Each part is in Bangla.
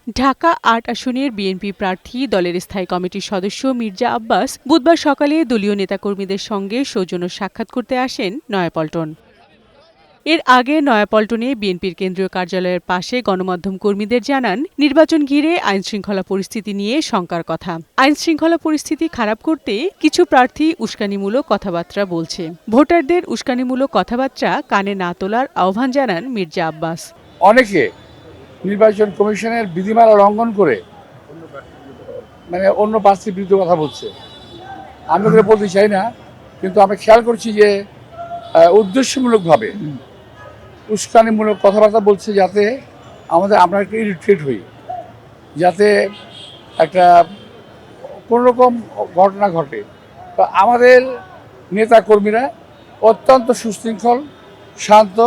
ঢাকা ৮ আসনের বিএনপি প্রার্থী দলের স্থায়ী কমিটির সদস্য মির্জা আব্বাস বুধবার সকালে দলীয় নেতাকর্মীদের সঙ্গে সৌজন্য সাক্ষাৎ করতে আসেন নয়াপল্টন। এর আগে নয়াপল্টনে বিএনপির কেন্দ্রীয় কার্যালয়ের পাশে গণমাধ্যম কর্মীদের জানান, নির্বাচন ঘিরে আইনশৃঙ্খলা পরিস্থিতি নিয়ে শঙ্কার কথা। আইনশৃঙ্খলা পরিস্থিতি খারাপ করতে কিছু প্রার্থী উস্কানিমূলক কথাবার্তা বলছে। ভোটারদের উস্কানিমূলক কথাবার্তা কানে না তোলার আহ্বান জানান মির্জা আব্বাস। অনেকে নির্বাচন কমিশনের বিধিমালা লঙ্ঘন করে অন্য প্রার্থীর বিরুদ্ধে কথা বলছে। আমি ওগুলো বলতে চাই না, কিন্তু আমি খেয়াল করছি যে উদ্দেশ্যমূলকভাবে উস্কানিমূলক কথাবার্তা বলছে, যাতে আমরা একটু ইরিটেট হই, যাতে একটা কোনোরকম ঘটনা ঘটে। তো আমাদের নেতা কর্মীরা অত্যন্ত সুশৃঙ্খল, শান্ত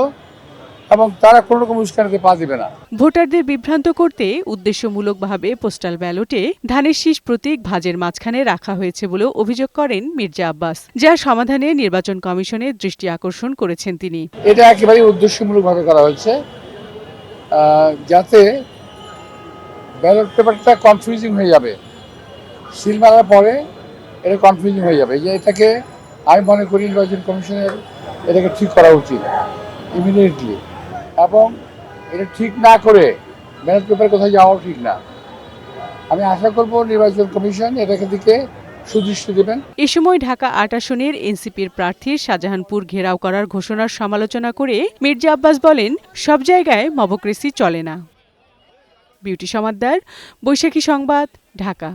এবং তারা কোনো রকম উস্কানিতে পা দিবে না। ভোটারদের বিভ্রান্ত করতে উদ্দেশ্যমূলকভাবে পোস্টাল ব্যালটে ধানের শীষ প্রতীক ভাঁজের মাঝখানে রাখা হয়েছে বলেও অভিযোগ করেন মির্জা আব্বাস, যা সমাধানে নির্বাচন কমিশনের দৃষ্টি আকর্ষণ করেছেন তিনি। এটা একেবারেই উদ্দেশ্যমূলকভাবে করা হয়েছে, যাতে ব্যালট পেপারটা কনফিউজিং হয়ে যাবে। সিল মারার পরে এটা কনফিউজিং হয়ে যাবে। যে এটাকে আমি মনে করি নির্বাচন কমিশনের এটাকে ঠিক করা উচিত ইমিডিয়েটলি, এবং এটা ঠিক না করে ব্যালট পেপার কোথায় যাওয়াও ঠিক না। আমি আশা করব নির্বাচন কমিশন এটাকে দিকে সুদৃষ্টি দেবেন। এ সময় ঢাকা ৮ আসনের এনসিপির প্রার্থী শাহজাহানপুর ঘেরাও করার ঘোষণার সমালোচনা করে মির্জা আব্বাস বলেন, সব জায়গায় মবক্রেসি চলে না। বিউটি সমাদ্দার, বৈশাখী সংবাদ, ঢাকা।